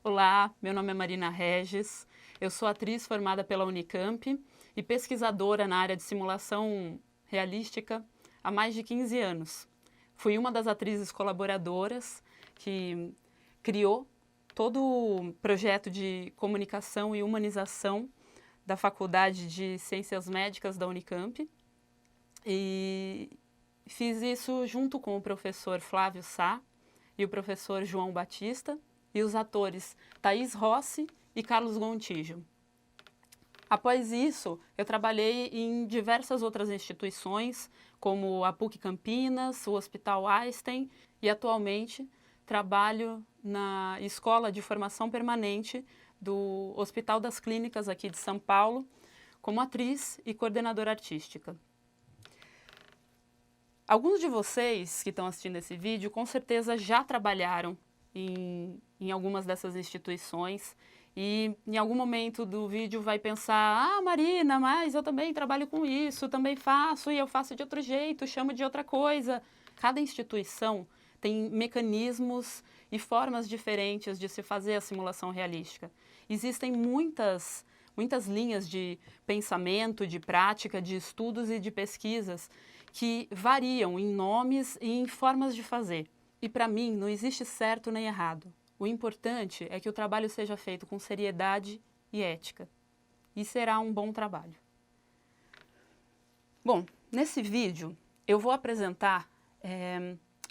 Olá, meu nome é Marina Regis, eu sou atriz formada pela Unicamp e pesquisadora na área de simulação realística há mais de 15 anos. Fui uma das atrizes colaboradoras que criou todo o projeto de comunicação e humanização da Faculdade de Ciências Médicas da Unicamp e fiz isso junto com o professor Flávio Sá e o professor João Batista e os atores Thaís Rossi e Carlos Gontijo. Após isso, eu trabalhei em diversas outras instituições, como a PUC Campinas, o Hospital Einstein, e atualmente trabalho na Escola de Formação Permanente do Hospital das Clínicas aqui de São Paulo, como atriz e coordenadora artística. Alguns de vocês que estão assistindo esse vídeo com certeza já trabalharam em algumas dessas instituições e em algum momento do vídeo vai pensar: ah, Marina, mas eu também trabalho com isso, também faço e eu faço de outro jeito, chamo de outra coisa. Cada instituição tem mecanismos e formas diferentes de se fazer a simulação realística. Existem muitas linhas de pensamento, de prática, de estudos e de pesquisas que variam em nomes e em formas de fazer. E para mim não existe certo nem errado. O importante é que o trabalho seja feito com seriedade e ética. E será um bom trabalho. Bom, nesse vídeo eu vou apresentar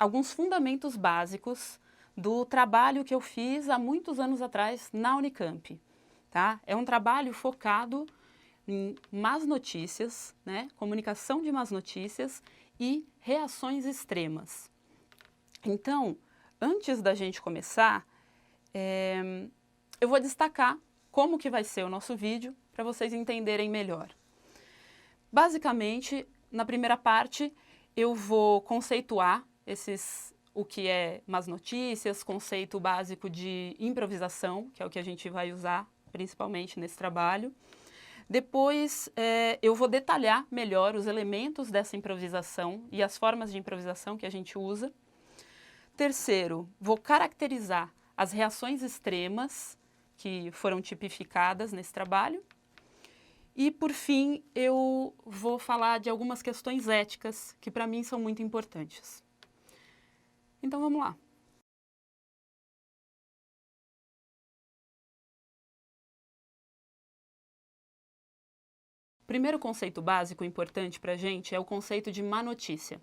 alguns fundamentos básicos do trabalho que eu fiz há muitos anos atrás na Unicamp. Tá? É um trabalho focado em más notícias, né? Comunicação de más notícias e reações extremas. Então, antes da gente começar, eu vou destacar como que vai ser o nosso vídeo para vocês entenderem melhor. Basicamente, na primeira parte, eu vou conceituar o que é más notícias, conceito básico de improvisação, que é o que a gente vai usar principalmente nesse trabalho. Depois, eu vou detalhar melhor os elementos dessa improvisação e as formas de improvisação que a gente usa. Terceiro, vou caracterizar as reações extremas que foram tipificadas nesse trabalho. E, por fim, eu vou falar de algumas questões éticas que, para mim, são muito importantes. Então, vamos lá. O primeiro conceito básico importante para a gente é o conceito de má notícia.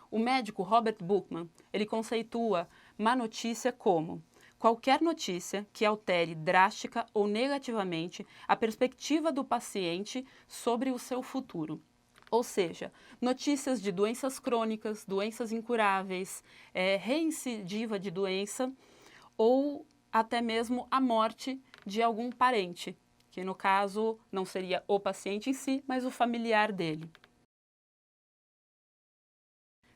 O médico Robert Buchmann, ele conceitua má notícia como qualquer notícia que altere drástica ou negativamente a perspectiva do paciente sobre o seu futuro. Ou seja, notícias de doenças crônicas, doenças incuráveis, reincidiva de doença ou até mesmo a morte de algum parente, que no caso não seria o paciente em si, mas o familiar dele.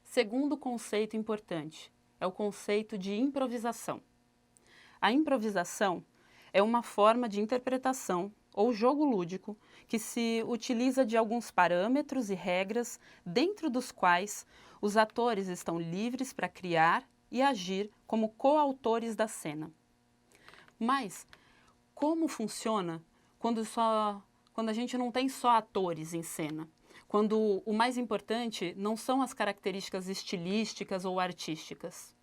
Segundo conceito importante é o conceito de improvisação. A improvisação é uma forma de interpretação ou jogo lúdico que se utiliza de alguns parâmetros e regras dentro dos quais os atores estão livres para criar e agir como coautores da cena. Mas como funciona quando a gente não tem só atores em cena? Quando o mais importante não são as características estilísticas ou artísticas.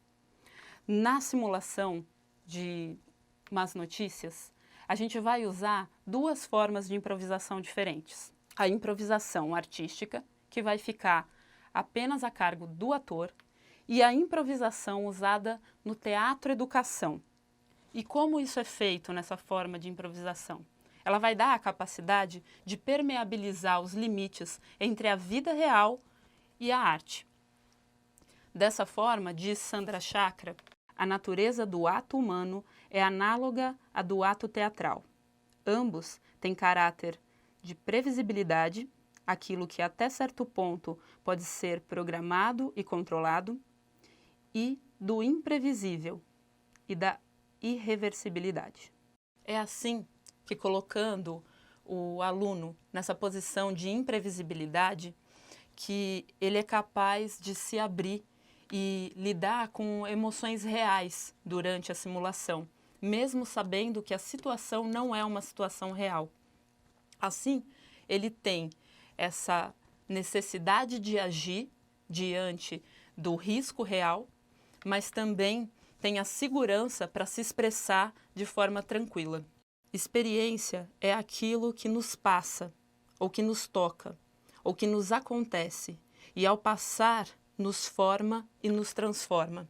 Na simulação de más notícias, a gente vai usar duas formas de improvisação diferentes. A improvisação artística, que vai ficar apenas a cargo do ator, e a improvisação usada no teatro-educação. E como isso é feito nessa forma de improvisação? Ela vai dar a capacidade de permeabilizar os limites entre a vida real e a arte. Dessa forma, diz Sandra Chakra, a natureza do ato humano é análoga à do ato teatral. Ambos têm caráter de previsibilidade, aquilo que até certo ponto pode ser programado e controlado, e do imprevisível e da irreversibilidade. É assim que, colocando o aluno nessa posição de imprevisibilidade, que ele é capaz de se abrir e lidar com emoções reais durante a simulação. mesmo sabendo que a situação não é uma situação real. Assim, ele tem essa necessidade de agir diante do risco real, mas também tem a segurança para se expressar de forma tranquila. Experiência é aquilo que nos passa, ou que nos toca, ou que nos acontece, e ao passar nos forma e nos transforma.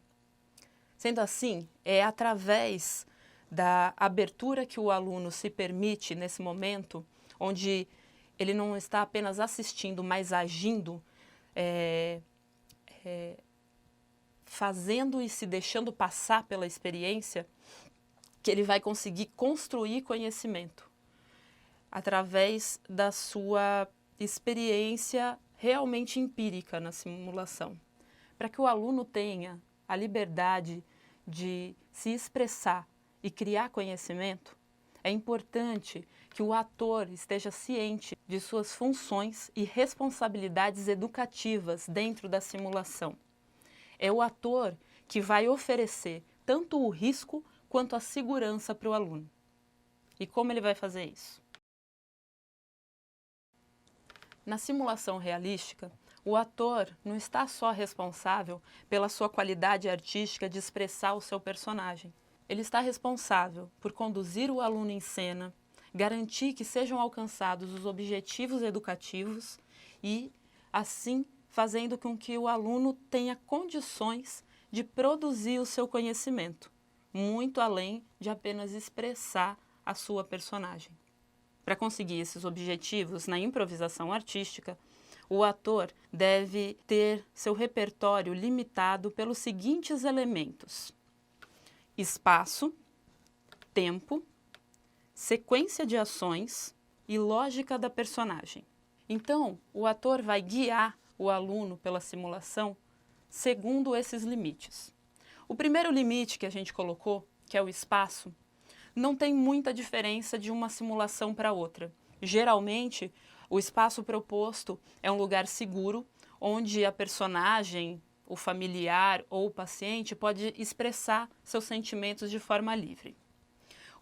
Sendo assim, é através da abertura que o aluno se permite nesse momento, onde ele não está apenas assistindo, mas agindo, fazendo e se deixando passar pela experiência, que ele vai conseguir construir conhecimento através da sua experiência realmente empírica na simulação. Para que o aluno tenha a liberdade de se expressar e criar conhecimento, é importante que o ator esteja ciente de suas funções e responsabilidades educativas dentro da simulação. É o ator que vai oferecer tanto o risco quanto a segurança para o aluno. E como ele vai fazer isso? Na simulação realística, o ator não está só responsável pela sua qualidade artística de expressar o seu personagem. Ele está responsável por conduzir o aluno em cena, garantir que sejam alcançados os objetivos educativos e, assim, fazendo com que o aluno tenha condições de produzir o seu conhecimento, muito além de apenas expressar a sua personagem. Para conseguir esses objetivos na improvisação artística, o ator deve ter seu repertório limitado pelos seguintes elementos: espaço, tempo, sequência de ações e lógica da personagem. Então, o ator vai guiar o aluno pela simulação segundo esses limites. O primeiro limite que a gente colocou, que é o espaço, não tem muita diferença de uma simulação para outra. Geralmente, o espaço proposto é um lugar seguro, onde a personagem, o familiar ou o paciente pode expressar seus sentimentos de forma livre.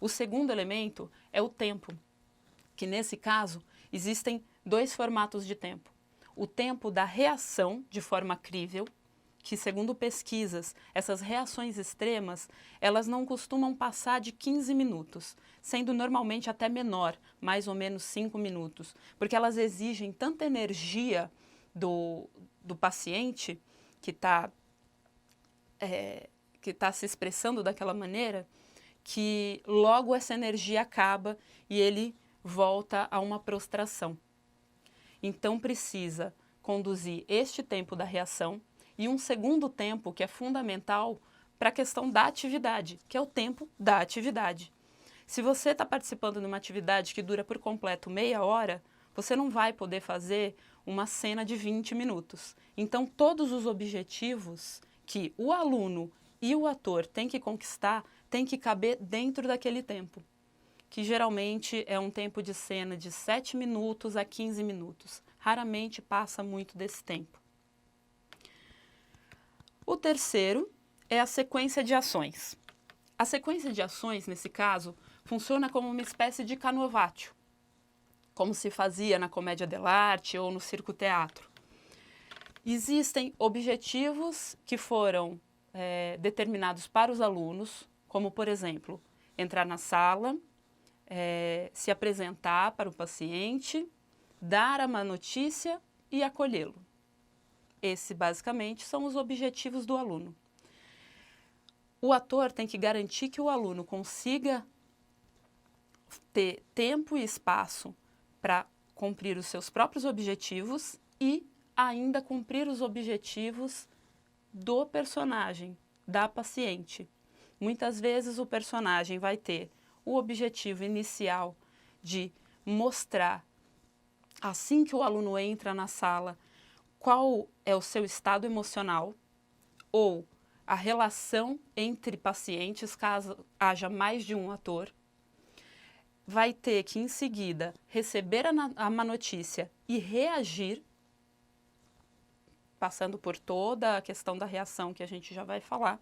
O segundo elemento é o tempo, que nesse caso existem dois formatos de tempo. O tempo da reação de forma crível, que segundo pesquisas, essas reações extremas, elas não costumam passar de 15 minutos, sendo normalmente até menor, mais ou menos 5 minutos, porque elas exigem tanta energia do paciente que está se expressando daquela maneira, que logo essa energia acaba e ele volta a uma prostração. Então precisa conduzir este tempo da reação e um segundo tempo que é fundamental para a questão da atividade, que é o tempo da atividade. Se você está participando de uma atividade que dura por completo meia hora, você não vai poder fazer uma cena de 20 minutos. Então, todos os objetivos que o aluno e o ator têm que conquistar têm que caber dentro daquele tempo, que geralmente é um tempo de cena de 7 minutos a 15 minutos. Raramente passa muito desse tempo. O terceiro é a sequência de ações. A sequência de ações, nesse caso, funciona como uma espécie de canovaccio, como se fazia na comédia dell'arte ou no circo-teatro. Existem objetivos que foram determinados para os alunos, como, por exemplo, entrar na sala, se apresentar para o paciente, dar uma notícia e acolhê-lo. Esses, basicamente, são os objetivos do aluno. O ator tem que garantir que o aluno consiga ter tempo e espaço para cumprir os seus próprios objetivos e ainda cumprir os objetivos do personagem, da paciente. Muitas vezes o personagem vai ter o objetivo inicial de mostrar, assim que o aluno entra na sala, qual é o seu estado emocional ou a relação entre pacientes, caso haja mais de um ator. Vai ter que, em seguida, receber a má notícia e reagir, passando por toda a questão da reação que a gente já vai falar.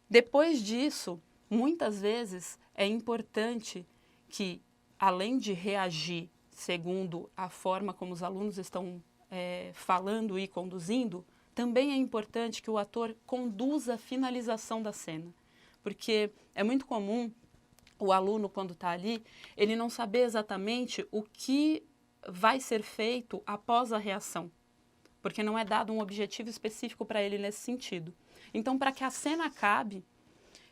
Depois disso, Muitas vezes é importante que, além de reagir segundo a forma como os alunos estão falando e conduzindo, também é importante que o ator conduza a finalização da cena. Porque é muito comum o aluno, quando está ali, ele não saber exatamente o que vai ser feito após a reação, porque não é dado um objetivo específico para ele nesse sentido. Então, para que a cena acabe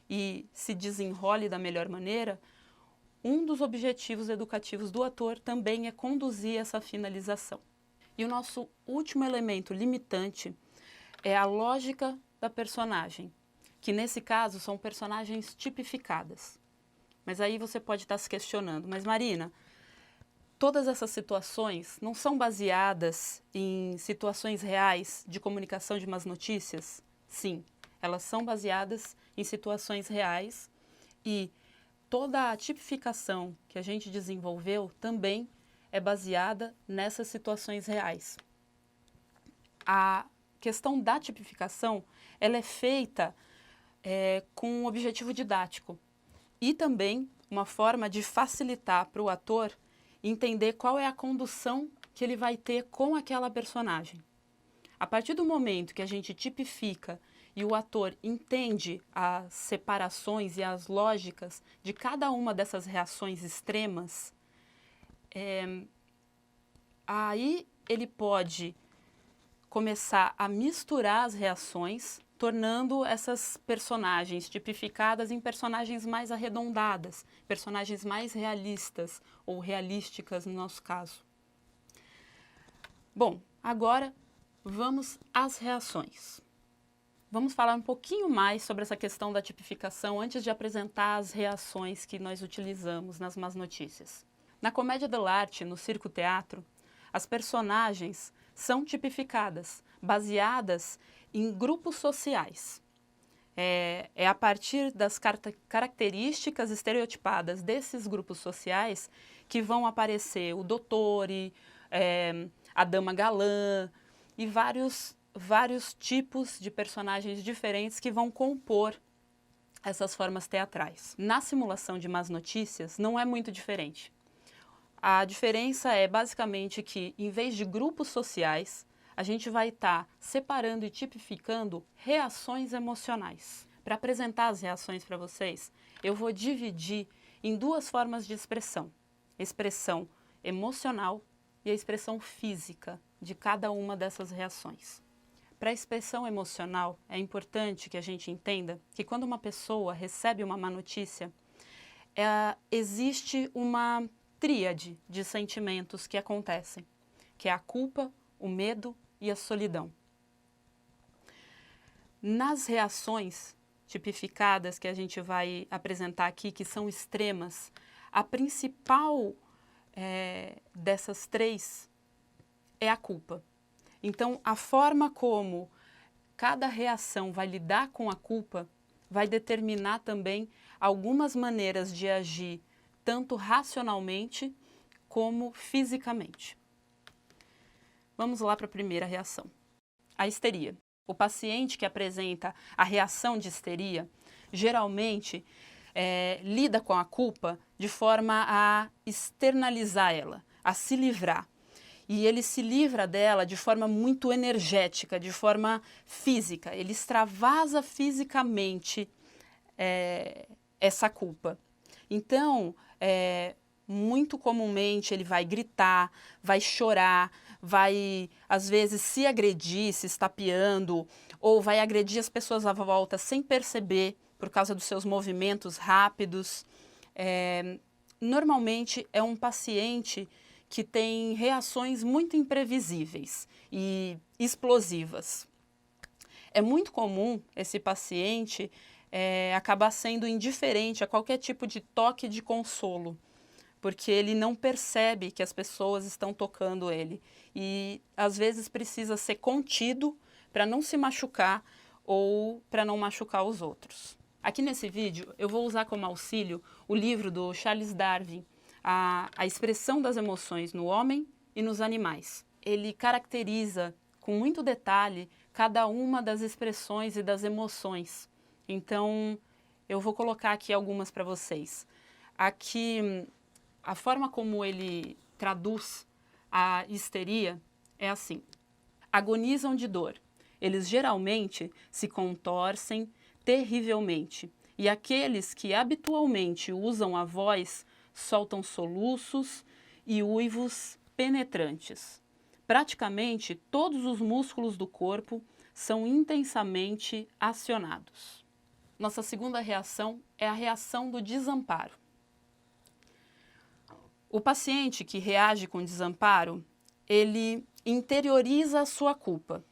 e se desenrole da melhor maneira, um dos objetivos educativos do ator também é conduzir essa finalização. E o nosso último elemento limitante é a lógica da personagem, que nesse caso são personagens tipificadas. Mas aí você pode estar se questionando, mas Marina, todas essas situações não são baseadas em situações reais de comunicação de más notícias? Sim, elas são baseadas em situações reais e toda a tipificação que a gente desenvolveu também é baseada nessas situações reais. A questão da tipificação, ela é feita com um objetivo didático e também uma forma de facilitar para o ator entender qual é a condução que ele vai ter com aquela personagem. A partir do momento que a gente tipifica e o ator entende as separações e as lógicas de cada uma dessas reações extremas, aí ele pode começar a misturar as reações, tornando essas personagens tipificadas em personagens mais arredondadas, personagens mais realistas ou realísticas no nosso caso. Bom, agora vamos às reações. Vamos falar um pouquinho mais sobre essa questão da tipificação antes de apresentar as reações que nós utilizamos nas más notícias. Na comédia dell'arte, no circo-teatro, as personagens são tipificadas, baseadas em grupos sociais. É a partir das características estereotipadas desses grupos sociais que vão aparecer o dottore, a dama galã e vários tipos de personagens diferentes que vão compor essas formas teatrais. Na simulação de más notícias não é muito diferente. A diferença é basicamente que, em vez de grupos sociais, a gente vai estar separando e tipificando reações emocionais. Para apresentar as reações para vocês, eu vou dividir em duas formas de expressão: a expressão emocional e a expressão física de cada uma dessas reações. Para a expressão emocional, é importante que a gente entenda que quando uma pessoa recebe uma má notícia, existe uma tríade de sentimentos que acontecem, que é a culpa, o medo e a solidão. Nas reações tipificadas que a gente vai apresentar aqui, que são extremas, a principal dessas três é a culpa. Então, a forma como cada reação vai lidar com a culpa vai determinar também algumas maneiras de agir, tanto racionalmente como fisicamente. Vamos lá para a primeira reação. A histeria. O paciente que apresenta a reação de histeria, geralmente lida com a culpa de forma a externalizar ela, a se livrar. E ele se livra dela de forma muito energética, de forma física. Ele extravasa fisicamente essa culpa. Então, muito comumente ele vai gritar, vai chorar, vai, às vezes, se agredir, se estapeando, ou vai agredir as pessoas à volta sem perceber, por causa dos seus movimentos rápidos. Normalmente, é um paciente que tem reações muito imprevisíveis e explosivas. É muito comum esse paciente acabar sendo indiferente a qualquer tipo de toque de consolo, porque ele não percebe que as pessoas estão tocando ele e às vezes precisa ser contido para não se machucar ou para não machucar os outros. Aqui nesse vídeo eu vou usar como auxílio o livro do Charles Darwin, a expressão das emoções no homem e nos animais. Ele caracteriza com muito detalhe cada uma das expressões e das emoções. Então, Eu vou colocar aqui algumas para vocês. Aqui, a forma como ele traduz a histeria é assim: agonizam de dor. Eles geralmente se contorcem terrivelmente, e aqueles que habitualmente usam a voz soltam soluços e uivos penetrantes. Praticamente todos os músculos do corpo são intensamente acionados. Nossa segunda reação é a reação do desamparo. O paciente que reage com desamparo, ele interioriza a sua culpa.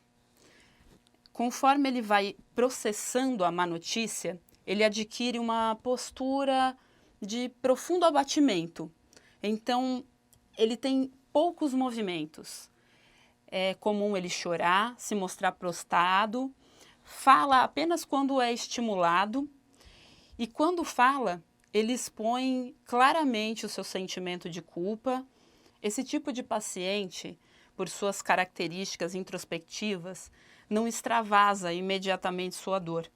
Conforme ele vai processando a má notícia, ele adquire uma postura de profundo abatimento. Então, ele tem poucos movimentos. É comum ele chorar, se mostrar prostrado, fala apenas quando é estimulado e quando fala, ele expõe claramente o seu sentimento de culpa. Esse tipo de paciente, por suas características introspectivas, não extravasa imediatamente sua dor,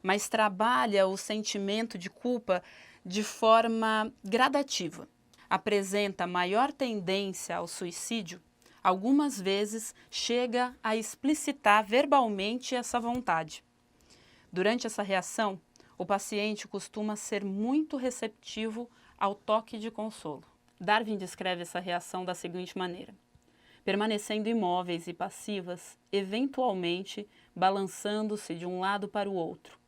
mas trabalha o sentimento de culpa de forma gradativa. Apresenta maior tendência ao suicídio, algumas vezes chega a explicitar verbalmente essa vontade. Durante essa reação, o paciente costuma ser muito receptivo ao toque de consolo. Darwin descreve essa reação da seguinte maneira: permanecendo imóveis e passivas, eventualmente balançando-se de um lado para o outro.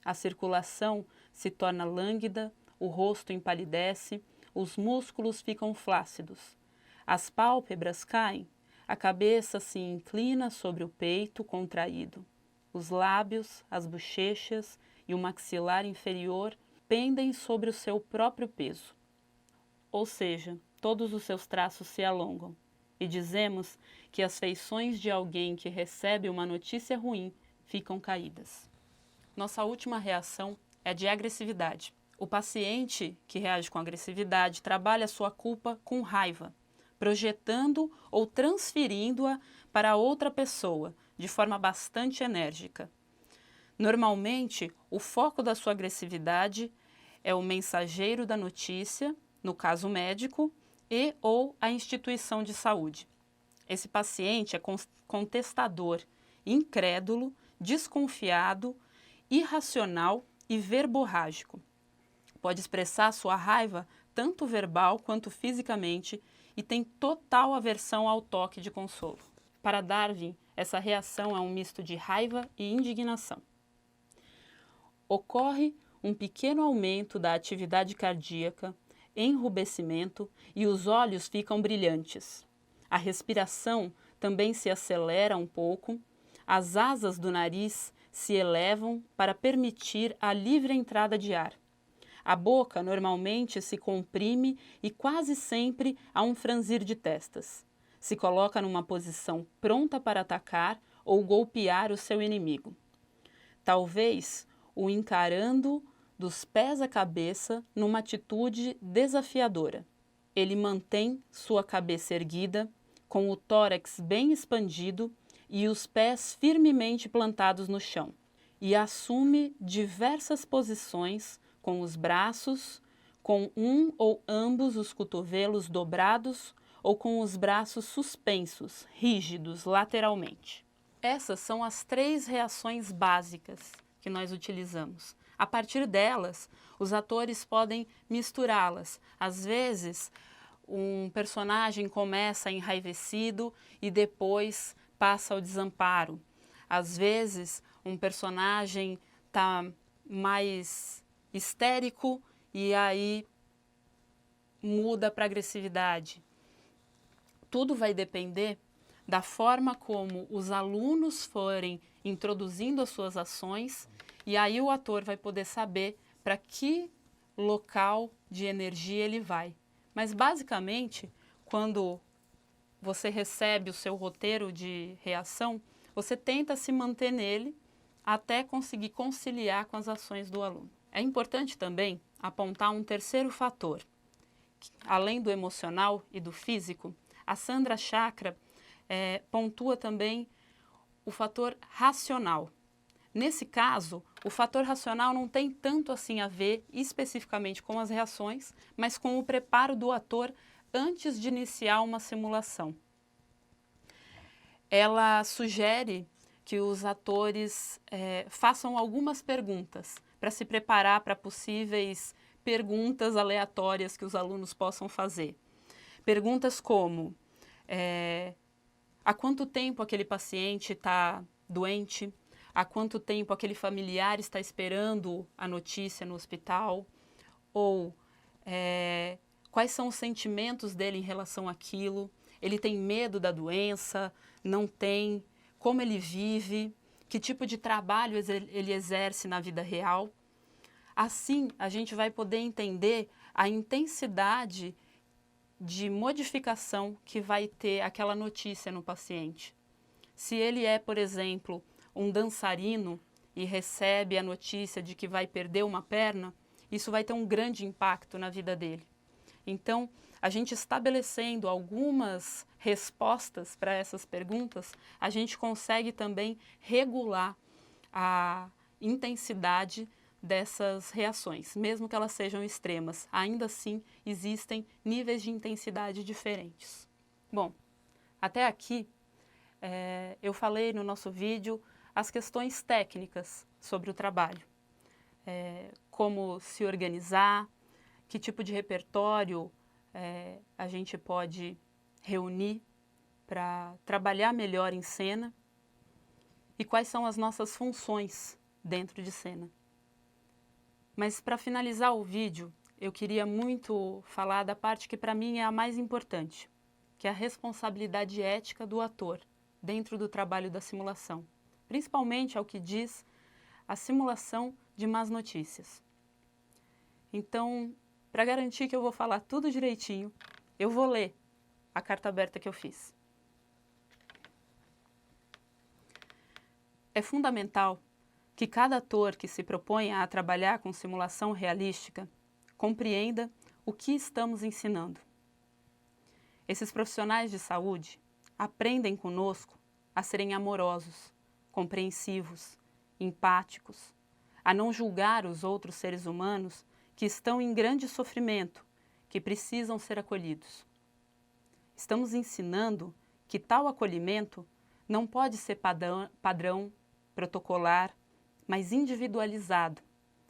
A circulação se torna lânguida, o rosto empalidece, os músculos ficam flácidos. As pálpebras caem, a cabeça se inclina sobre o peito contraído. Os lábios, as bochechas e o maxilar inferior pendem sobre o seu próprio peso. Ou seja, todos os seus traços se alongam. E dizemos que as feições de alguém que recebe uma notícia ruim ficam caídas. Nossa última reação é a de agressividade. O paciente que reage com agressividade trabalha sua culpa com raiva, projetando ou transferindo-a para outra pessoa de forma bastante enérgica. Normalmente, o foco da sua agressividade é o mensageiro da notícia, no caso médico, e ou a instituição de saúde. Esse paciente é contestador, incrédulo, desconfiado, irracional e verborrágico. Pode expressar sua raiva tanto verbal quanto fisicamente e tem total aversão ao toque de consolo. Para Darwin, essa reação é um misto de raiva e indignação. Ocorre um pequeno aumento da atividade cardíaca, enrubescimento e os olhos ficam brilhantes. A respiração também se acelera um pouco, as asas do nariz se elevam para permitir a livre entrada de ar. A boca normalmente se comprime e quase sempre há um franzir de testas. Se coloca numa posição pronta para atacar ou golpear o seu inimigo. Talvez o encarando dos pés à cabeça numa atitude desafiadora. Ele mantém sua cabeça erguida, com o tórax bem expandido e os pés firmemente plantados no chão, e assume diversas posições com os braços, com um ou ambos os cotovelos dobrados ou com os braços suspensos, rígidos lateralmente. Essas são as 3 reações básicas que nós utilizamos. A partir delas, os atores podem misturá-las. Às vezes, um personagem começa enraivecido e depois passa ao desamparo. Às vezes, um personagem está mais histérico e aí muda para agressividade. Tudo vai depender da forma como os alunos forem introduzindo as suas ações, e aí o ator vai poder saber para que local de energia ele vai. Mas basicamente, quando você recebe o seu roteiro de reação, você tenta se manter nele até conseguir conciliar com as ações do aluno. É importante também apontar um terceiro fator. Além do emocional e do físico, a Sandra Chakra pontua também o fator racional. Nesse caso, o fator racional não tem tanto assim a ver especificamente com as reações, mas com o preparo do ator antes de iniciar uma simulação. Ela sugere que os atores façam algumas perguntas para se preparar para possíveis perguntas aleatórias que os alunos possam fazer. Perguntas como, há quanto tempo aquele paciente está doente? Há quanto tempo aquele familiar está esperando a notícia no hospital? Ou quais são os sentimentos dele em relação àquilo? Ele tem medo da doença? Não tem? Como ele vive? Que tipo de trabalho ele exerce na vida real? Assim, a gente vai poder entender a intensidade de modificação que vai ter aquela notícia no paciente. Se ele é, por exemplo, um dançarino e recebe a notícia de que vai perder uma perna, isso vai ter um grande impacto na vida dele. Então, a gente estabelecendo algumas respostas para essas perguntas, a gente consegue também regular a intensidade dessas reações, mesmo que elas sejam extremas. Ainda assim, existem níveis de intensidade diferentes. Bom, até aqui eu falei no nosso vídeo as questões técnicas sobre o trabalho. Como se organizar, que tipo de repertório a gente pode reunir para trabalhar melhor em cena e quais são as nossas funções dentro de cena. Mas para finalizar o vídeo, eu queria muito falar da parte que para mim é a mais importante, que é a responsabilidade ética do ator dentro do trabalho da simulação, principalmente ao que diz a simulação de más notícias. Então, para garantir que eu vou falar tudo direitinho, eu vou ler a carta aberta que eu fiz. É fundamental que cada ator que se proponha a trabalhar com simulação realística compreenda o que estamos ensinando. Esses profissionais de saúde aprendem conosco a serem amorosos, compreensivos, empáticos, a não julgar os outros seres humanos que estão em grande sofrimento, que precisam ser acolhidos. Estamos ensinando que tal acolhimento não pode ser padrão, protocolar, mas individualizado,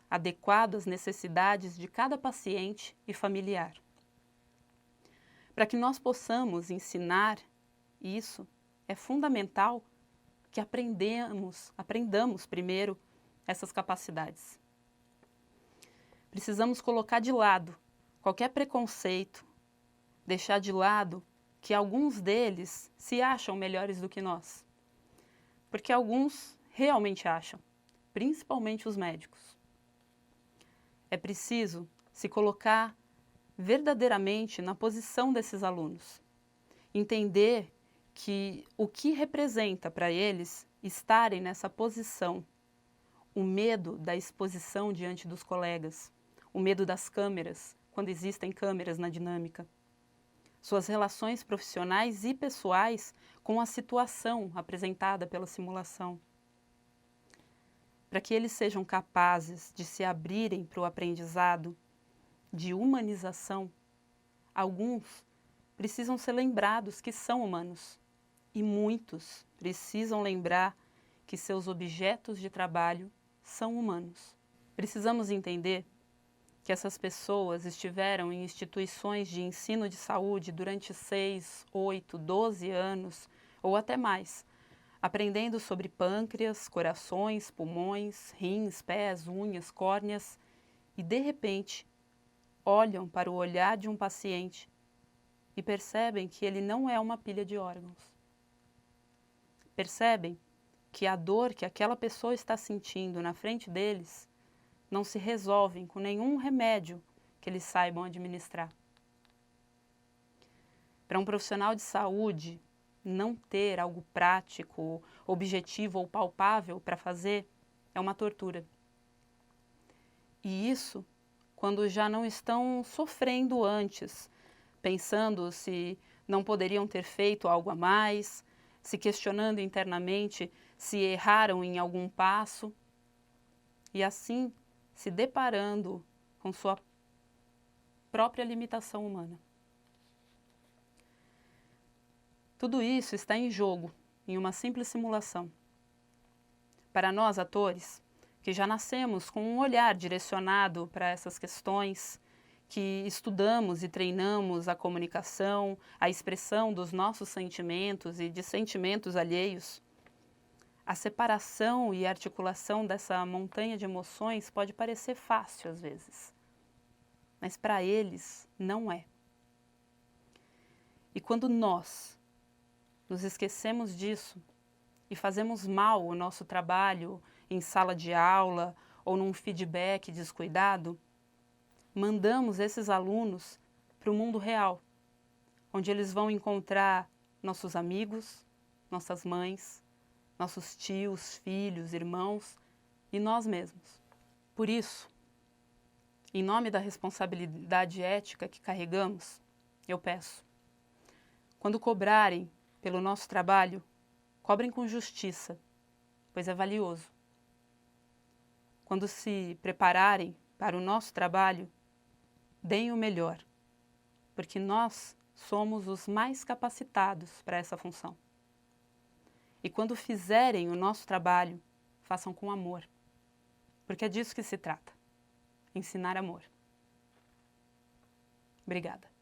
adequado às necessidades de cada paciente e familiar. Para que nós possamos ensinar isso, é fundamental que aprendamos primeiro essas capacidades. Precisamos colocar de lado qualquer preconceito, deixar de lado que alguns deles se acham melhores do que nós. Porque alguns realmente acham, principalmente os médicos. É preciso se colocar verdadeiramente na posição desses alunos, entender que o que representa para eles estarem nessa posição, o medo da exposição diante dos colegas, o medo das câmeras, quando existem câmeras na dinâmica, suas relações profissionais e pessoais com a situação apresentada pela simulação. Para que eles sejam capazes de se abrirem para o aprendizado de humanização, alguns precisam ser lembrados que são humanos e muitos precisam lembrar que seus objetos de trabalho são humanos. Precisamos entender que essas pessoas estiveram em instituições de ensino de saúde durante 6, 8, 12 anos ou até mais, aprendendo sobre pâncreas, corações, pulmões, rins, pés, unhas, córneas e, de repente, olham para o olhar de um paciente e percebem que ele não é uma pilha de órgãos. Percebem que a dor que aquela pessoa está sentindo na frente deles não se resolvem com nenhum remédio que eles saibam administrar. Para um profissional de saúde não ter algo prático, objetivo ou palpável para fazer é uma tortura. E isso quando já não estão sofrendo antes, pensando se não poderiam ter feito algo a mais, se questionando internamente se erraram em algum passo e assim se deparando com sua própria limitação humana. Tudo isso está em jogo em uma simples simulação. Para nós, atores, que já nascemos com um olhar direcionado para essas questões, que estudamos e treinamos a comunicação, a expressão dos nossos sentimentos e de sentimentos alheios, a separação e articulação dessa montanha de emoções pode parecer fácil às vezes, mas para eles não é. E quando nós nos esquecemos disso e fazemos mal o nosso trabalho em sala de aula ou num feedback descuidado, mandamos esses alunos para o mundo real, onde eles vão encontrar nossos amigos, nossas mães, nossos tios, filhos, irmãos e nós mesmos. Por isso, em nome da responsabilidade ética que carregamos, eu peço, quando cobrarem pelo nosso trabalho, cobrem com justiça, pois é valioso. Quando se prepararem para o nosso trabalho, deem o melhor, porque nós somos os mais capacitados para essa função. E quando fizerem o nosso trabalho, façam com amor, porque é disso que se trata, ensinar amor. Obrigada.